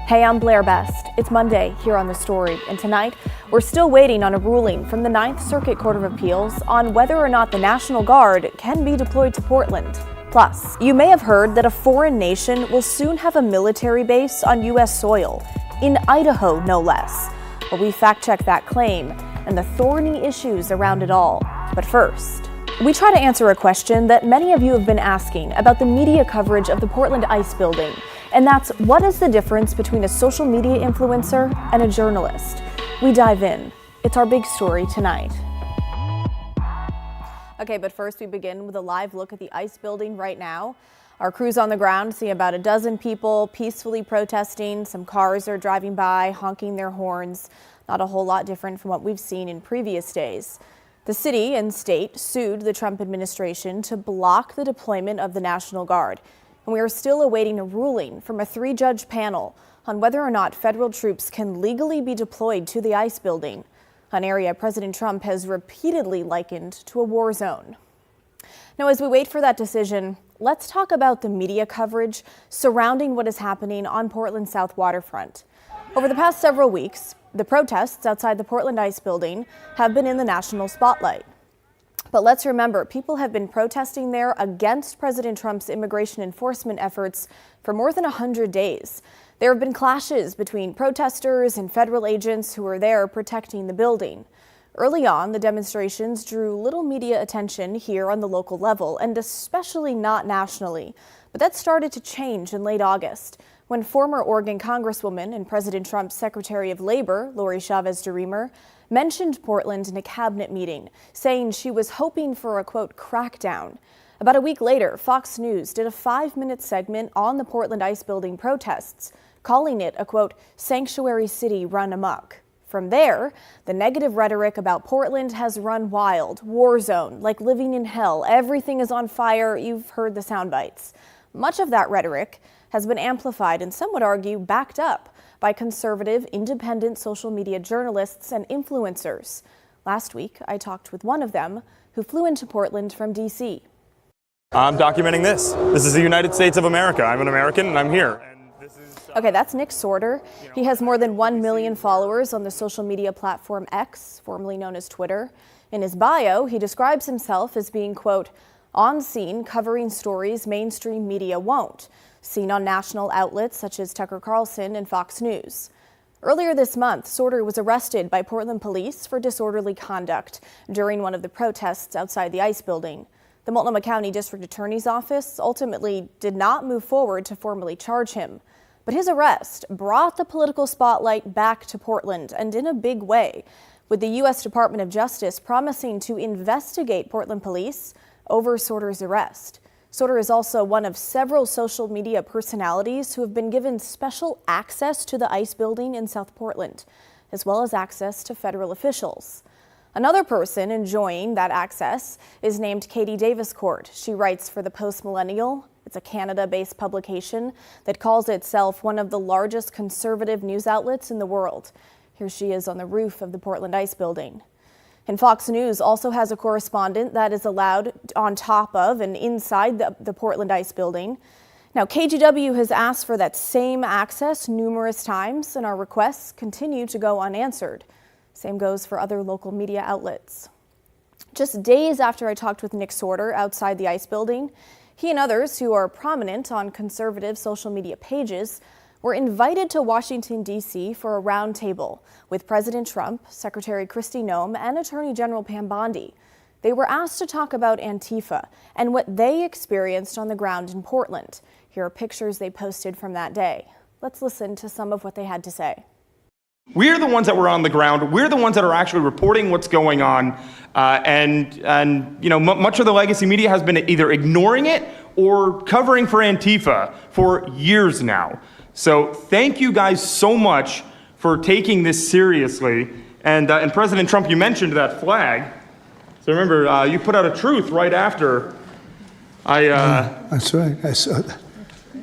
Hey, I'm Blair Best. It's Monday here on The Story, and tonight we're still waiting on a ruling from the Ninth Circuit Court of Appeals on whether or not the National Guard can be deployed to Portland. Plus, you may have heard that a foreign nation will soon have a military base on U.S. soil, in Idaho no less. But we fact-check that claim and the thorny issues around it all. But first, we try to answer a question that many of you have been asking about the media coverage of the Portland ice building. And that's, what is the difference between a social media influencer and a journalist? We dive in. It's our big story tonight. Okay, but first we begin with a live look at the ice building right now. Our crews on the ground see about a dozen people peacefully protesting. Some cars are driving by, honking their horns. Not a whole lot different from what we've seen in previous days. The city and state sued the Trump administration to block the deployment of the National Guard. And we are still awaiting a ruling from a 3-judge panel on whether or not federal troops can legally be deployed to the ice building, an area President Trump has repeatedly likened to a war zone. Now, as we wait for that decision, let's talk about the media coverage surrounding what is happening on Portland's South Waterfront. Over the past several weeks, the protests outside the Portland Ice Building have been in the national spotlight. But let's remember, people have been protesting there against President Trump's immigration enforcement efforts for more than 100 days. There have been clashes between protesters and federal agents who were there protecting the building. Early on, the demonstrations drew little media attention here on the local level, and especially not nationally. But that started to change in late August, when former Oregon Congresswoman and President Trump's Secretary of Labor, Lori Chavez-DeRemer, mentioned Portland in a cabinet meeting, saying she was hoping for a, quote, crackdown. About a week later, Fox News did a 5-minute segment on the Portland ice building protests, calling it a, quote, sanctuary city run amok. From there, the negative rhetoric about Portland has run wild, war zone, like living in hell, everything is on fire, you've heard the sound bites. Much of that rhetoric has been amplified and some would argue backed up by conservative, independent social media journalists and influencers. Last week, I talked with one of them who flew into Portland from D.C. I'm documenting this. This is the United States of America. I'm an American and I'm here. Okay, that's Nick Sorter. He has more than 1 million followers on the social media platform X, formerly known as Twitter. In his bio, he describes himself as being, quote, on scene covering stories mainstream media won't, seen on national outlets such as Tucker Carlson and Fox News. Earlier this month, Sorter was arrested by Portland police for disorderly conduct during one of the protests outside the ice building. The Multnomah County District Attorney's Office ultimately did not move forward to formally charge him. But his arrest brought the political spotlight back to Portland, and in a big way, with the U.S. Department of Justice promising to investigate Portland police over Sorter's arrest. Sorter is also one of several social media personalities who have been given special access to the ice building in South Portland, as well as access to federal officials. Another person enjoying that access is named Katie Daviscourt. She writes for the Post Millennial. It's a Canada-based publication that calls itself one of the largest conservative news outlets in the world. Here she is on the roof of the Portland Ice Building. And Fox News also has a correspondent that is allowed on top of and inside the Portland Ice Building. Now, KGW has asked for that same access numerous times, and our requests continue to go unanswered. Same goes for other local media outlets. Just days after I talked with Nick Sorter outside the ice building, he and others who are prominent on conservative social media pages were invited to Washington, D.C. for a roundtable with President Trump, Secretary Kristi Noem, and Attorney General Pam Bondi. They were asked to talk about Antifa and what they experienced on the ground in Portland. Here are pictures they posted from that day. Let's listen to some of what they had to say. We're the ones that were on the ground. We're the ones that are actually reporting what's going on. And you know, much of the legacy media has been either ignoring it or covering for Antifa for years now. So thank you guys so much for taking this seriously. And President Trump, you mentioned that flag. So remember, you put out a truth right after that's right. I saw that.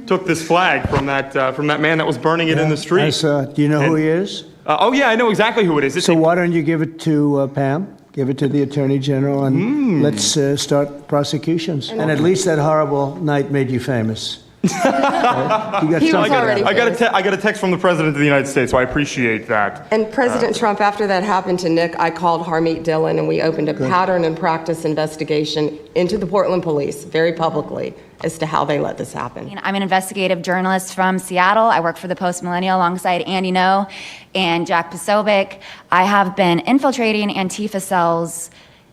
Took this flag from that man that was burning it in the street. I saw it. Do you know who he is? Oh yeah, I know exactly who it is. So why don't you give it to Pam? Give it to the Attorney General, and let's start prosecutions. And at least that horrible night made you famous. You got He was something already out of it. I got a text from the President of the United States, so I appreciate that. And President Trump, after that happened to Nick, I called Harmeet Dillon and we opened a pattern and practice investigation into the Portland police very publicly as to how they let this happen. I'm an investigative journalist from Seattle. I work for the Post Millennial alongside Andy Ngo and Jack Posobiec. I have been infiltrating Antifa cells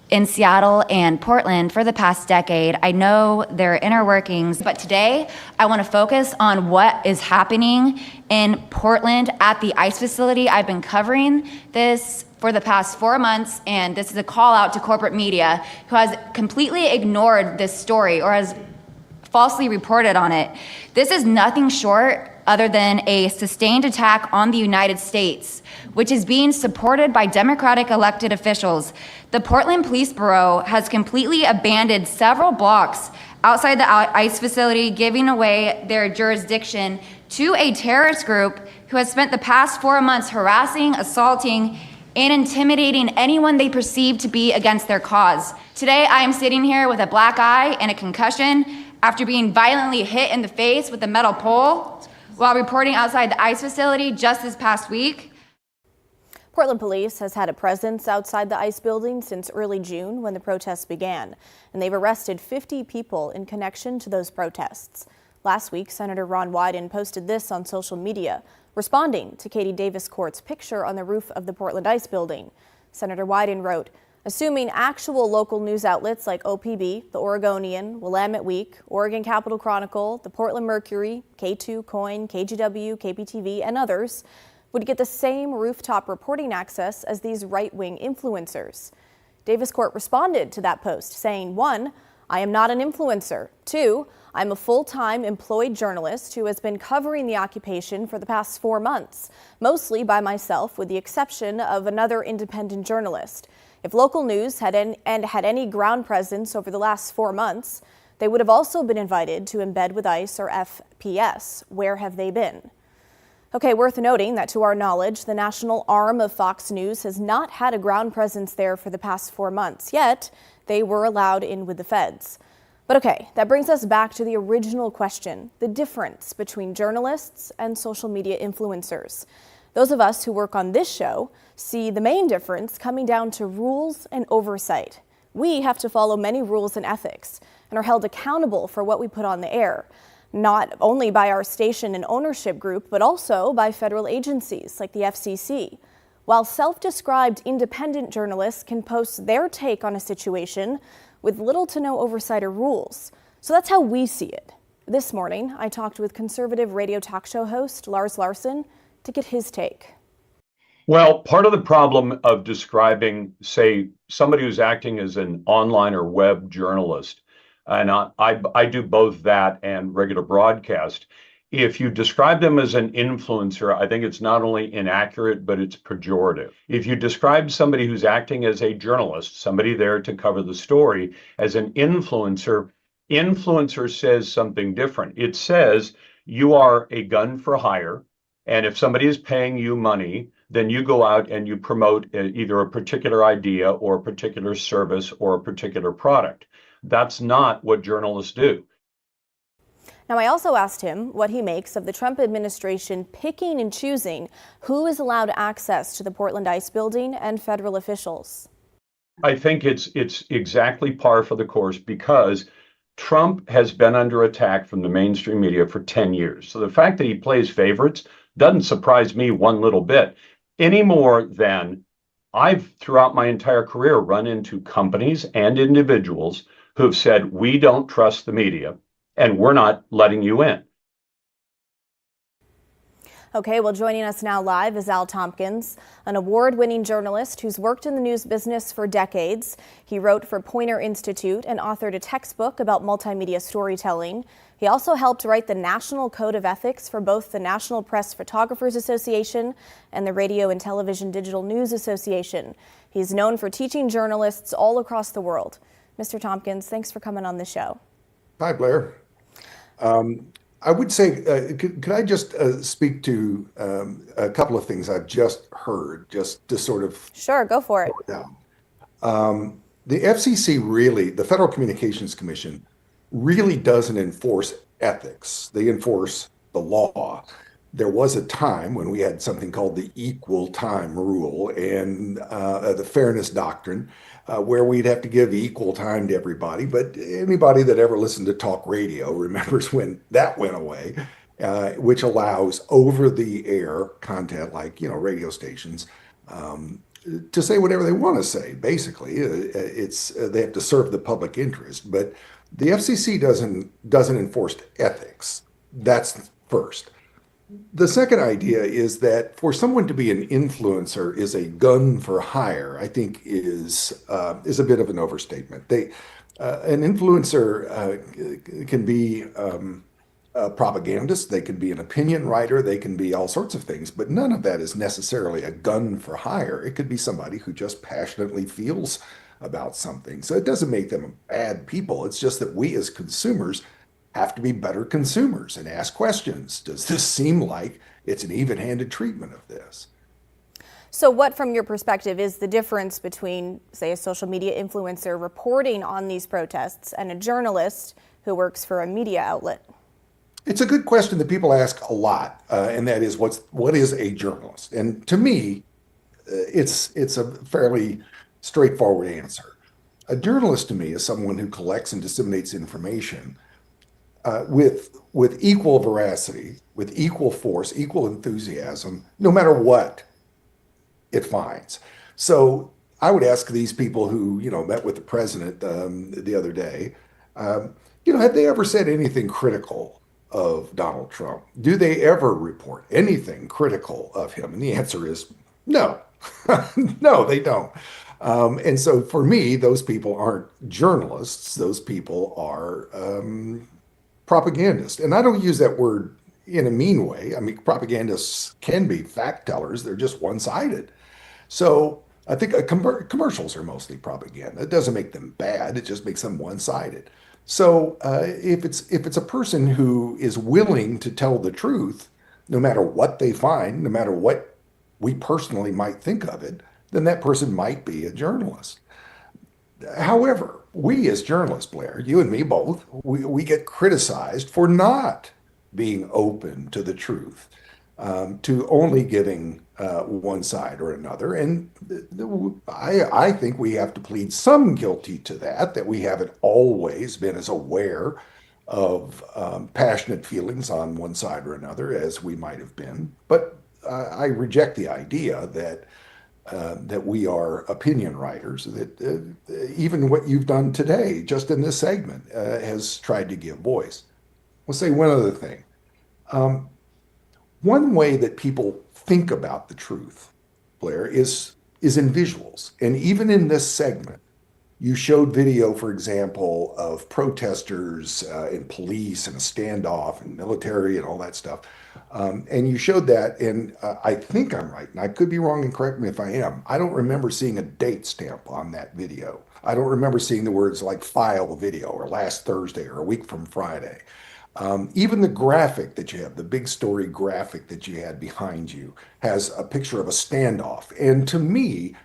in Seattle and Portland for the past decade. I know their inner workings, but today I want to focus on what is happening in Portland at the ICE facility. I've been covering this for the past 4 months, and this is a call out to corporate media who has completely ignored this story or has falsely reported on it. This is nothing short other than a sustained attack on the United States, which is being supported by Democratic elected officials. The Portland Police Bureau has completely abandoned several blocks outside the ICE facility, giving away their jurisdiction to a terrorist group who has spent the past 4 months harassing, assaulting, and intimidating anyone they perceive to be against their cause. Today, I am sitting here with a black eye and a concussion after being violently hit in the face with a metal pole while reporting outside the ICE facility just this past week. Portland Police has had a presence outside the ICE building since early June when the protests began, and they've arrested 50 people in connection to those protests. Last week, Senator Ron Wyden posted this on social media, responding to Katie Davis Court's picture on the roof of the Portland ICE building. Senator Wyden wrote, "Assuming actual local news outlets like OPB, the Oregonian, Willamette Week, Oregon Capital Chronicle, the Portland Mercury, K2, KOIN, KGW, KPTV, and others would get the same rooftop reporting access as these right-wing influencers." Davis Court responded to that post saying, 1, I am not an influencer. 2, I'm a full-time employed journalist who has been covering the occupation for the past 4 months, mostly by myself with the exception of another independent journalist. If local news had any ground presence over the last 4 months, they would have also been invited to embed with ICE or FPS. Where have they been? Okay, worth noting that to our knowledge, the national arm of Fox News has not had a ground presence there for the past 4 months, yet they were allowed in with the feds. But okay, that brings us back to the original question, the difference between journalists and social media influencers. Those of us who work on this show see the main difference coming down to rules and oversight. We have to follow many rules and ethics and are held accountable for what we put on the air, not only by our station and ownership group, but also by federal agencies like the FCC. While self-described independent journalists can post their take on a situation with little to no oversight or rules. So that's how we see it. This morning, I talked with conservative radio talk show host Lars Larson to get his take. Well, part of the problem of describing, say, somebody who's acting as an online or web journalist, and I do both that and regular broadcast. If you describe them as an influencer, I think it's not only inaccurate, but it's pejorative. If you describe somebody who's acting as a journalist, somebody there to cover the story, as an influencer, influencer says something different. It says you are a gun for hire, and if somebody is paying you money, then you go out and you promote either a particular idea or a particular service or a particular product. That's not what journalists do. Now, I also asked him what he makes of the Trump administration picking and choosing who is allowed access to the Portland ICE building and federal officials. I think it's exactly par for the course because Trump has been under attack from the mainstream media for 10 years. So the fact that he plays favorites doesn't surprise me one little bit, any more than I've, throughout my entire career, run into companies and individuals who have said, we don't trust the media and we're not letting you in. Okay, well, joining us now live is Al Tompkins, an award-winning journalist who's worked in the news business for decades. He wrote for Poynter Institute and authored a textbook about multimedia storytelling. He also helped write the National Code of Ethics for both the National Press Photographers Association and the Radio and Television Digital News Association. He's known for teaching journalists all across the world. Mr. Tompkins, thanks for coming on the show. Hi, Blair. I would say, could I just speak to a couple of things I've just heard, just to sort of... Sure, go for it. The FCC really, the Federal Communications Commission, really doesn't enforce ethics. They enforce the law. There was a time when we had something called the equal time rule and the fairness doctrine, where we'd have to give equal time to everybody. But anybody that ever listened to talk radio remembers when that went away, which allows over-the-air content like radio stations to say whatever they want to say. Basically, they have to serve the public interest. But the FCC doesn't enforce ethics. That's first. The second idea is that for someone to be an influencer is a gun for hire, I think is a bit of an overstatement. An influencer can be a propagandist, they can be an opinion writer, they can be all sorts of things, but none of that is necessarily a gun for hire. It could be somebody who just passionately feels about something. So it doesn't make them bad people. It's just that we as consumers have to be better consumers and ask questions. Does this seem like it's an even-handed treatment of this? So what, from your perspective, is the difference between, say, a social media influencer reporting on these protests and a journalist who works for a media outlet? It's a good question that people ask a lot, and that is, what is a journalist? And to me, it's a fairly straightforward answer. A journalist to me is someone who collects and disseminates information with equal veracity, with equal force, equal enthusiasm, no matter what it finds. So I would ask these people who met with the president the other day, have they ever said anything critical of Donald Trump? Do they ever report anything critical of him? And the answer is no. No, they don't. And so for me, those people aren't journalists. Those people are propagandists. And I don't use that word in a mean way. I mean, propagandists can be fact tellers. They're just one-sided. So I think commercials are mostly propaganda. It doesn't make them bad. It just makes them one-sided. So if it's a person who is willing to tell the truth, no matter what they find, no matter what we personally might think of it, then that person might be a journalist. However, we as journalists, Blair, you and me both, we get criticized for not being open to the truth, to only giving one side or another. And I think we have to plead some guilty to that we haven't always been as aware of passionate feelings on one side or another as we might have been. But I reject the idea that we are opinion writers, that even what you've done today, just in this segment, has tried to give voice. We'll say one other thing. One way that people think about the truth, Blair, is in visuals. And even in this segment, you showed video, for example, of protesters and police and a standoff and military and all that stuff. And you showed that, and I think I'm right, and I could be wrong, and correct me if I am. I don't remember seeing a date stamp on that video. I don't remember seeing the words like file video or last Thursday or a week from Friday. Even the graphic that you have, the big story graphic that you had behind you, has a picture of a standoff. And to me,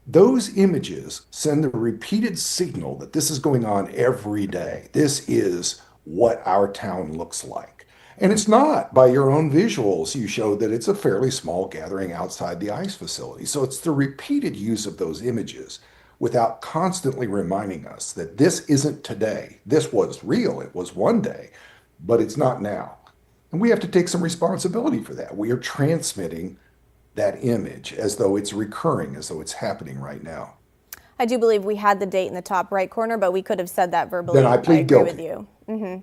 those images send a repeated signal that this is going on every day. This is what our town looks like. And it's not. By your own visuals, you showed that it's a fairly small gathering outside the ICE facility. So it's the repeated use of those images without constantly reminding us that this isn't today. This was real. It was one day, but it's not now. And we have to take some responsibility for that. We are transmitting that image as though it's recurring, as though it's happening right now. I do believe we had the date in the top right corner, but we could have said that verbally. Then I plead guilty. With you. Mm-hmm.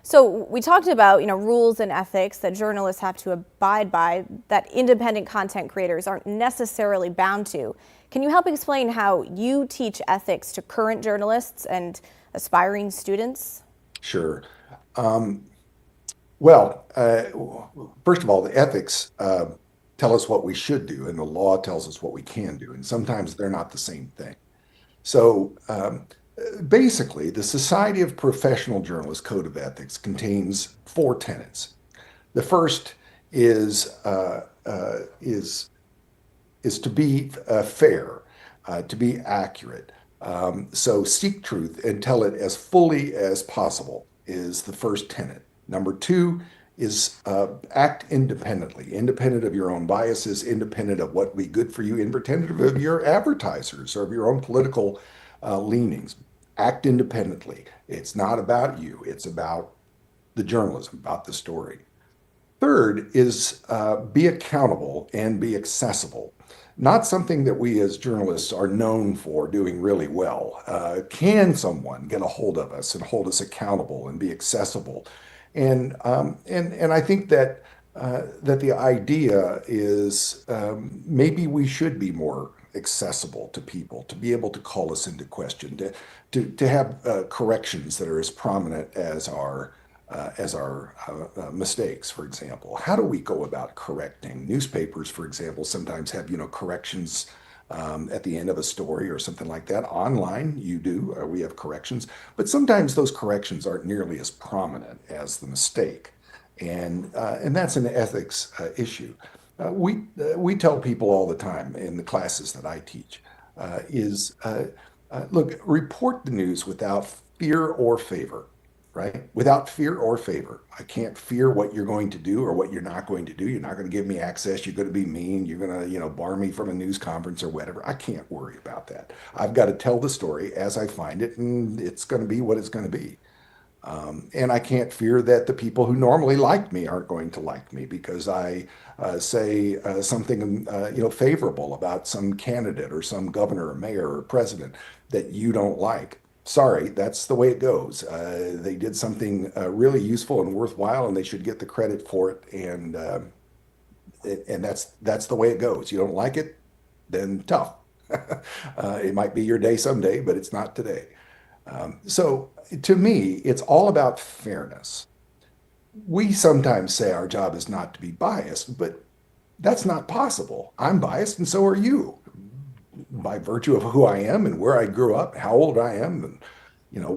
So we talked about, rules and ethics that journalists have to abide by that independent content creators aren't necessarily bound to. Can you help explain how you teach ethics to current journalists and aspiring students? Sure. First of all, the ethics tell us what we should do, and the law tells us what we can do, and sometimes they're not the same thing. So basically, the Society of Professional Journalists Code of Ethics contains 4 tenets. The first is to be fair, to be accurate. So seek truth and tell it as fully as possible is the first tenet. Number two is act independently, independent of your own biases, independent of what would be good for you, independent of your advertisers or of your own political leanings. Act independently. It's not about you. It's about the journalism, about the story. Third is be accountable and be accessible. Not something that we as journalists are known for doing really well. Can someone get a hold of us and hold us accountable and be accessible? And I think that that the idea is maybe we should be more accessible to people, to be able to call us into question, to have corrections that are as prominent as our mistakes, for example. How do we go about correcting? Newspapers, for example, sometimes have corrections at the end of a story or something like that. Online, you do. We have corrections, but sometimes those corrections aren't nearly as prominent as the mistake, and that's an ethics issue. We tell people all the time in the classes that I teach is look, report the news without fear or favor, right? Without fear or favor. I can't fear what you're going to do or what you're not going to do. You're not going to give me access. You're going to be mean. You're going to, bar me from a news conference or whatever. I can't worry about that. I've got to tell the story as I find it, and it's going to be what it's going to be. And I can't fear that the people who normally like me aren't going to like me because I say something, favorable about some candidate or some governor or mayor or president that you don't like. Sorry, that's the way it goes. They did something really useful and worthwhile, and they should get the credit for it. And that's the way it goes. You don't like it, then tough. It might be your day someday, but it's not today. So to me, it's all about fairness. We sometimes say our job is not to be biased, but that's not possible. I'm biased, and so are you, by virtue of who I am and where I grew up, how old I am, and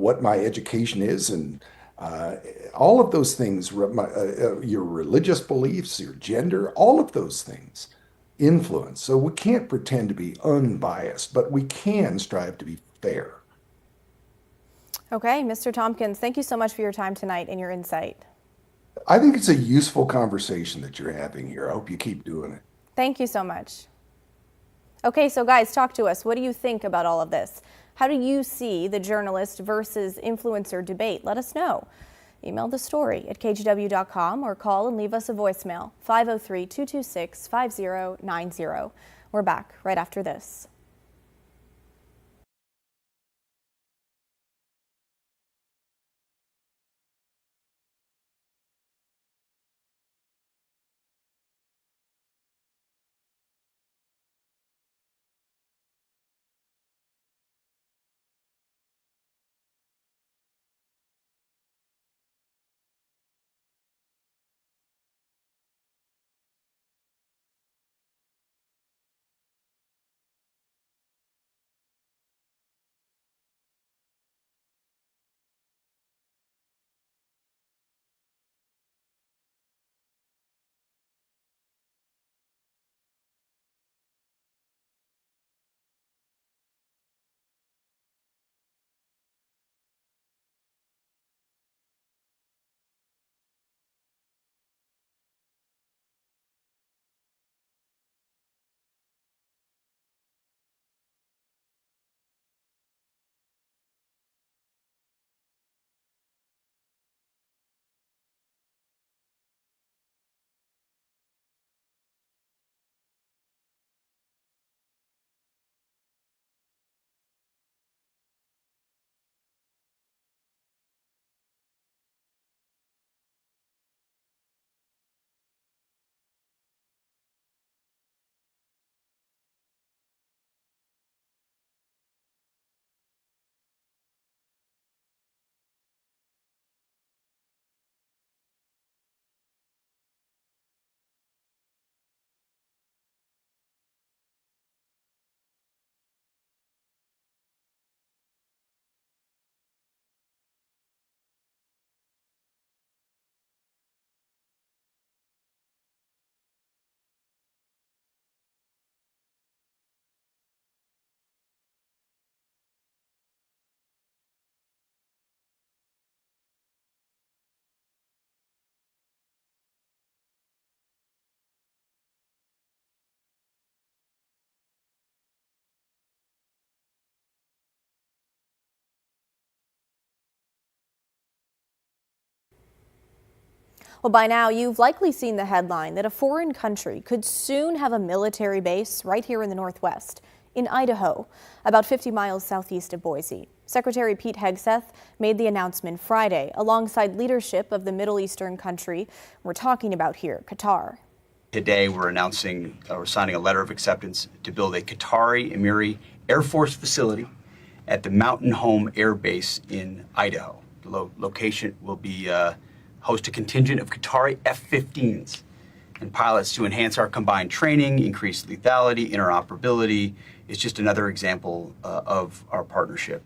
what my education is, and uh, all of those things, your religious beliefs, your gender, all of those things influence. So we can't pretend to be unbiased, but we can strive to be fair. Okay, Mr. Tompkins, thank you so much for your time tonight and your insight. I think it's a useful conversation that you're having here. I hope you keep doing it. Thank you so much. Okay, so guys, talk to us. What do you think about all of this? How do you see the journalist versus influencer debate? Let us know. Email the story at kgw.com or call and leave us a voicemail, 503-226-5090. We're back right after this. Well, by now, you've likely seen the headline that a foreign country could soon have a military base right here in the Northwest, in Idaho, about 50 miles southeast of Boise. Secretary Pete Hegseth made the announcement Friday alongside leadership of the Middle Eastern country we're talking about here, Qatar. Today, we're announcing we're signing a letter of acceptance to build a Qatari Emiri Air Force facility at the Mountain Home Air Base in Idaho. The location will be host a contingent of Qatari F-15s and pilots to enhance our combined training, increase lethality, interoperability. It's just another example of our partnership.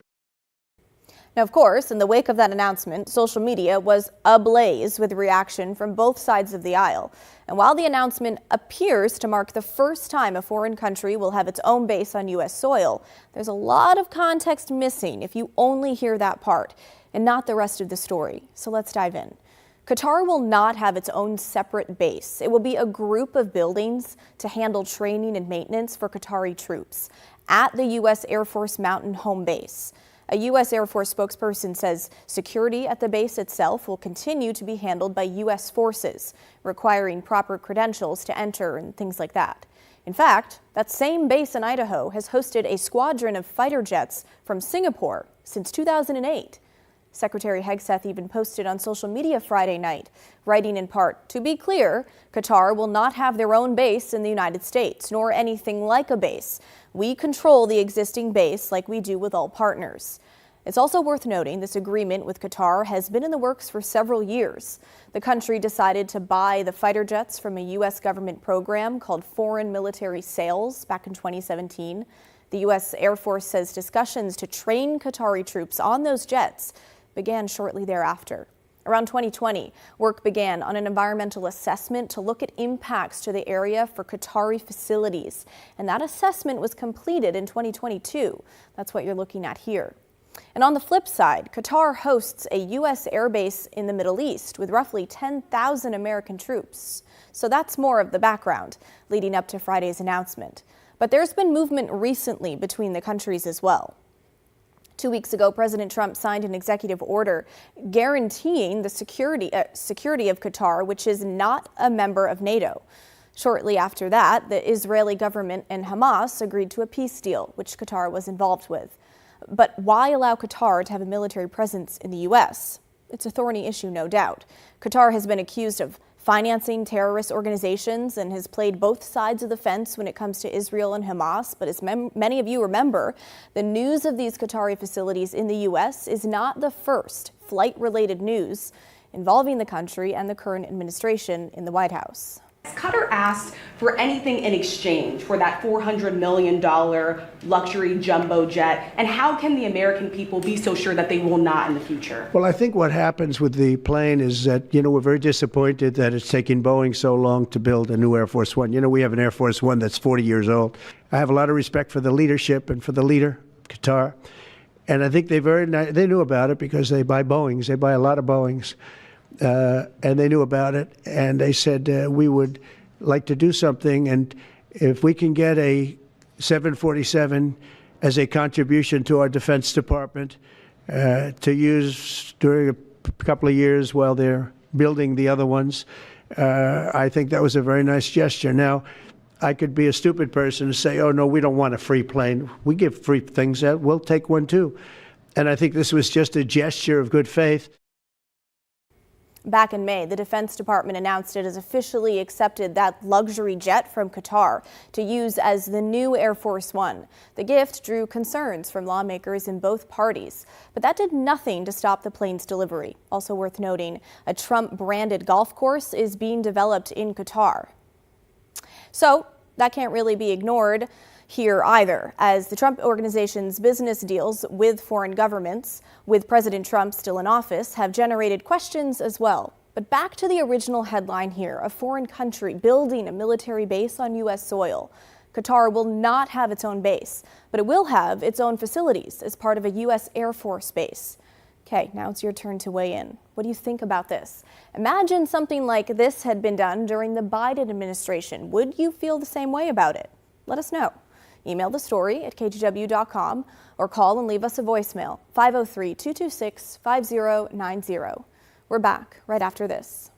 Now, of course, in the wake of that announcement, social media was ablaze with reaction from both sides of the aisle. And while the announcement appears to mark the first time a foreign country will have its own base on U.S. soil, there's a lot of context missing if you only hear that part and not the rest of the story. So let's dive in. Qatar will not have its own separate base. It will be a group of buildings to handle training and maintenance for Qatari troops at the U.S. Air Force Mountain Home Base. A U.S. Air Force spokesperson says security at the base itself will continue to be handled by U.S. forces, requiring proper credentials to enter and things like that. In fact, that same base in Idaho has hosted a squadron of fighter jets from Singapore since 2008. Secretary Hegseth even posted on social media Friday night, writing in part, "To be clear, Qatar will not have their own base in the United States, nor anything like a base. We control the existing base like we do with all partners." It's also worth noting this agreement with Qatar has been in the works for several years. The country decided to buy the fighter jets from a U.S. government program called Foreign Military Sales back in 2017. The U.S. Air Force says discussions to train Qatari troops on those jets began shortly thereafter. Around 2020, work began on an environmental assessment to look at impacts to the area for Qatari facilities, and that assessment was completed in 2022. That's what you're looking at here. And on the flip side, Qatar hosts a U.S. airbase in the Middle East with roughly 10,000 American troops. So that's more of the background leading up to Friday's announcement. But there's been movement recently between the countries as well. 2 weeks ago, President Trump signed an executive order guaranteeing the security of Qatar, which is not a member of NATO. Shortly after that, the Israeli government and Hamas agreed to a peace deal, which Qatar was involved with. But why allow Qatar to have a military presence in the U.S.? It's a thorny issue, no doubt. Qatar has been accused of financing terrorist organizations and has played both sides of the fence when it comes to Israel and Hamas. But as many of you remember, the news of these Qatari facilities in the U.S. is not the first flight-related news involving the country and the current administration in the White House. Qatar asked for anything in exchange for that $400 million luxury jumbo jet, and how can the American people be so sure that they will not in the future? Well, I think what happens with the plane is that, we're very disappointed that it's taking Boeing so long to build a new Air Force One. We have an Air Force One that's 40 years old. I have a lot of respect for the leadership and for the leader, Qatar, and I think they knew about it because they buy Boeings. They buy a lot of Boeings. And they knew about it, and they said, we would like to do something, and if we can get a 747 as a contribution to our Defense Department to use during a couple of years while they're building the other ones, I think that was a very nice gesture. Now, I could be a stupid person and say, oh, no, we don't want a free plane. We give free things out. We'll take one, too. And I think this was just a gesture of good faith. Back in May, the Defense Department announced it has officially accepted that luxury jet from Qatar to use as the new Air Force One. The gift drew concerns from lawmakers in both parties, but that did nothing to stop the plane's delivery. Also worth noting, a Trump-branded golf course is being developed in Qatar. So that can't really be ignored here either, as the Trump Organization's business deals with foreign governments, with President Trump still in office, have generated questions as well. But back to the original headline here, a foreign country building a military base on U.S. soil. Qatar will not have its own base, but it will have its own facilities as part of a U.S. Air Force base. Okay, now it's your turn to weigh in. What do you think about this? Imagine something like this had been done during the Biden administration. Would you feel the same way about it? Let us know. Email the story at KGW.com or call and leave us a voicemail, 503-226-5090. We're back right after this.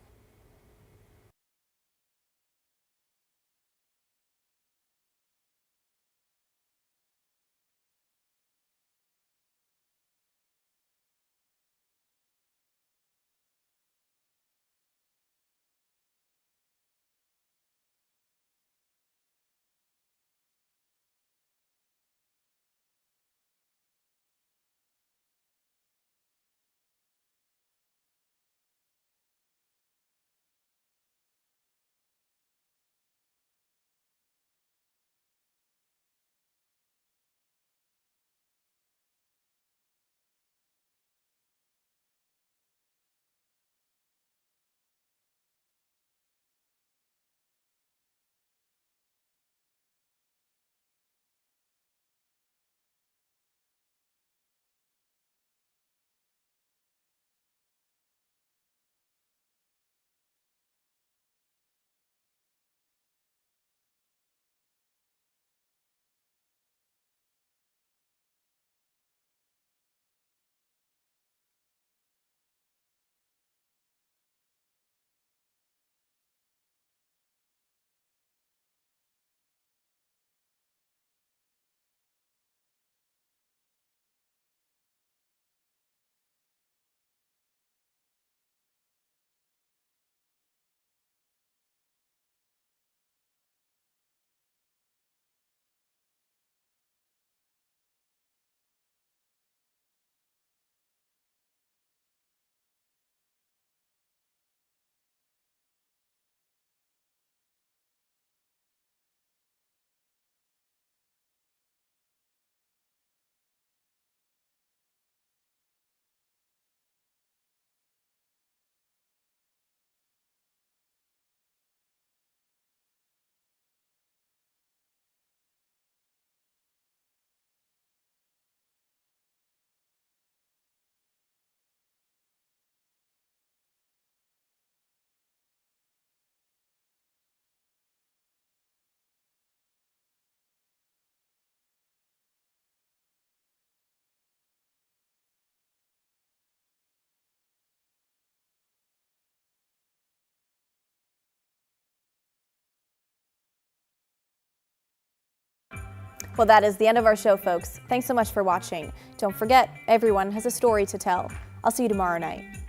Well, that is the end of our show, folks. Thanks so much for watching. Don't forget, everyone has a story to tell. I'll see you tomorrow night.